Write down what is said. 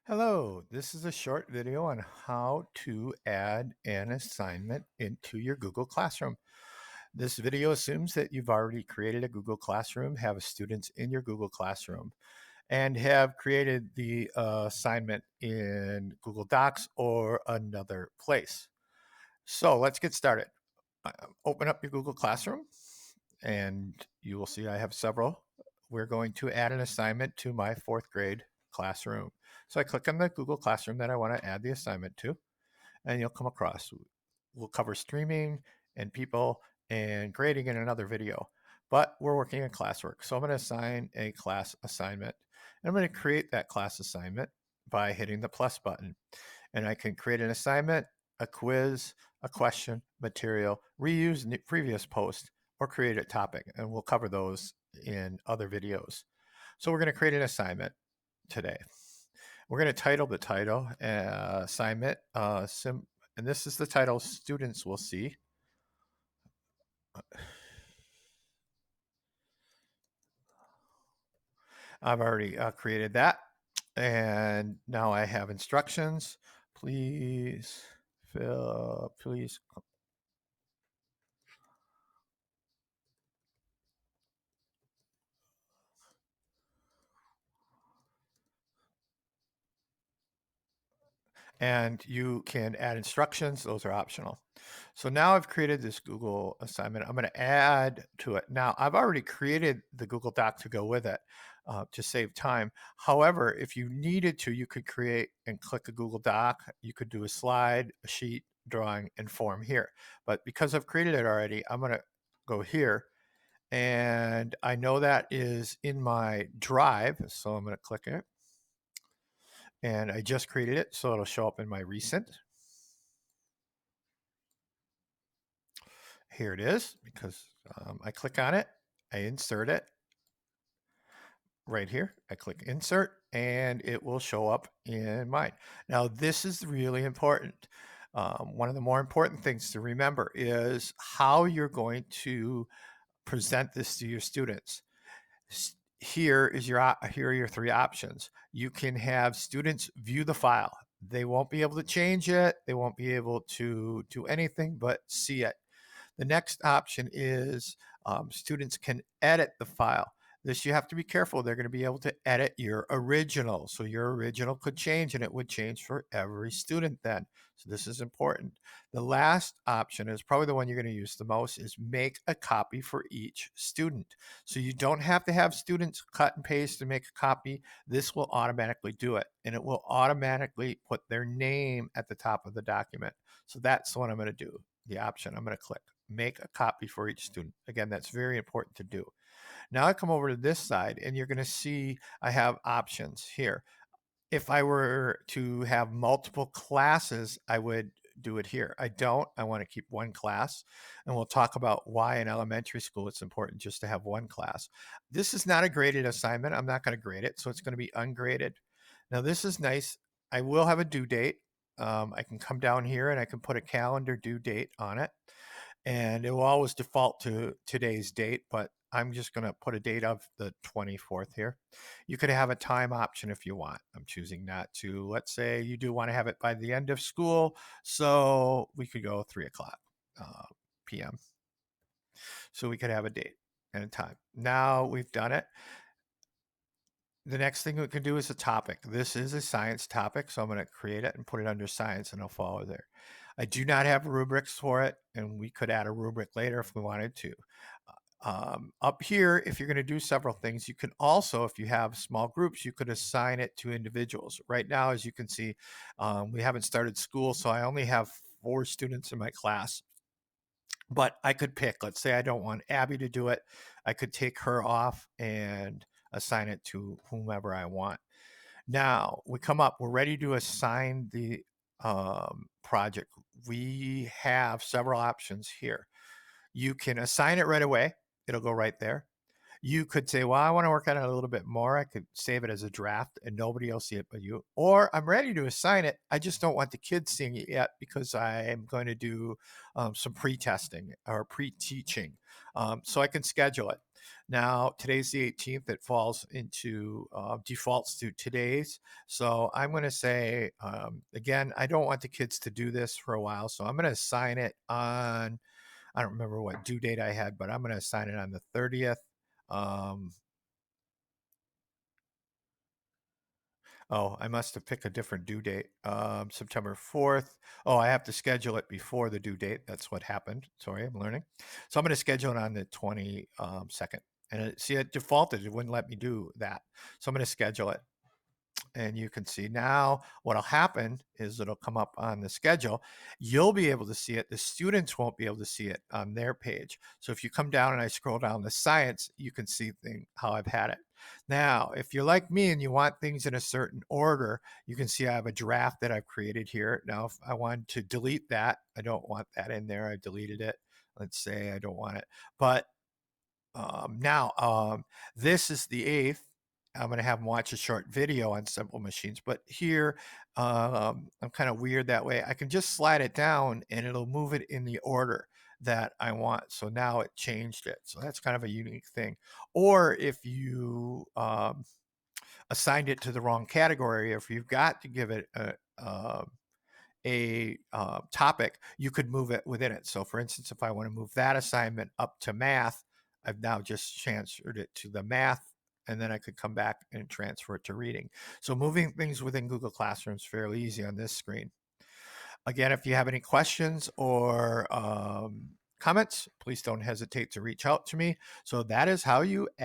Hello, this is a short video on how to add an assignment into your Google Classroom. This video assumes that you've already created a Google Classroom, have students in your Google Classroom, and have created the assignment in Google Docs or another place. So let's get started. Open up your Google Classroom and you will see I have several. We're going to add an assignment to my fourth grade classroom. So I click on the Google Classroom that I want to add the assignment to, and you'll come across. We'll cover streaming and people and grading in another video, but we're working on classwork. So I'm going to assign a class assignment. And I'm going to create that class assignment by hitting the plus button. And I can create an assignment, a quiz, a question, material, reuse previous post, or create a topic. And we'll cover those in other videos. So we're going to create an assignment today. We're going to title the title assignment, and this is the title students will see. I've already created that. And now I have instructions. Please please. And you can add instructions. Those are optional. So now I've created this Google assignment. I'm going to add to it. Now I've already created the Google Doc to go with it to save time. However, if you needed to, you could create and click a Google Doc. You could do a slide, a sheet, drawing, and form here. But because I've created it already, I'm going to go here. And I know that is in my drive. So I'm going to click it. And I just created it, so it'll show up in my recent. Here it is, because I click on it, I insert it right here. I click insert, and it will show up in mine. Now, this is really important. One of the more important things to remember is how you're going to present this to your students. Here are your three options. You can have students view the file. They won't be able to change it. They won't be able to do anything but see it. The next option is students can edit the file. This you have to be careful. They're going to be able to edit your original. So your original could change and it would change for every student then. So this is important. The last option is probably the one you're going to use the most is make a copy for each student. So you don't have to have students cut and paste and make a copy. This will automatically do it and it will automatically put their name at the top of the document. So that's what I'm going to do. The option I'm going to click make a copy for each student. Again, that's very important to do. Now I come over to this side and you're going to see I have options here. If I were to have multiple classes, I would do it here. I don't. I want to keep one class, and we'll talk about why in elementary school it's important just to have one class. This is not a graded assignment. I'm not going to grade it, so it's going to be ungraded. Now this is nice. I will have a due date. I can come down here and I can put a calendar due date on it, and it will always default to today's date, but I'm just going to put a date of the 24th here. You could have a time option if you want. I'm choosing not to. Let's say you do want to have it by the end of school, so we could go 3 o'clock p.m. So we could have a date and a time. Now we've done it. The next thing we can do is a topic. This is a science topic, so I'm going to create it and put it under science, and I'll follow there. I do not have rubrics for it, and we could add a rubric later if we wanted to. Up here, if you're going to do several things, you can also, if you have small groups, you could assign it to individuals. Right now, as you can see, we haven't started school, so I only have 4 students in my class. But I could pick, let's say I don't want Abby to do it. I could take her off and assign it to whomever I want. Now we come up, we're ready to assign the project. We have several options here. You can assign it right away. It'll go right there. You could say, well, I want to work on it a little bit more. I could save it as a draft and nobody else see it but you. Or I'm ready to assign it. I just don't want the kids seeing it yet because I am going to do some pre-testing or pre-teaching. So I can schedule it. Now, today's the 18th. It falls into defaults to today's. So I'm going to say, again, I don't want the kids to do this for a while. So I'm going to assign it on, I don't remember what due date I had, but I'm going to assign it on the 30th. Oh, I must have picked a different due date. September 4th. Oh, I have to schedule it before the due date. That's what happened. Sorry, I'm learning. So I'm going to schedule it on the 22nd. And see, it defaulted. It wouldn't let me do that. So I'm going to schedule it. And you can see now what'll happen is it'll come up on the schedule. You'll be able to see it. The students won't be able to see it on their page. So if you come down and I scroll down to science, you can see how I've had it. Now, if you're like me and you want things in a certain order, you can see I have a draft that I've created here. Now, if I wanted to delete that, I don't want that in there. I deleted it. Let's say I don't want it. But now, this is the 8th. I'm going to have them watch a short video on Simple Machines, but here I'm kind of weird that way. I can just slide it down and it'll move it in the order that I want. So now it changed it. So that's kind of a unique thing. Or if you assigned it to the wrong category, if you've got to give it a topic, you could move it within it. So for instance, if I want to move that assignment up to math, I've now just transferred it to the math, and then I could come back and transfer it to reading. So moving things within Google Classroom is fairly easy on this screen. Again, if you have any questions or comments, please don't hesitate to reach out to me. So that is how you add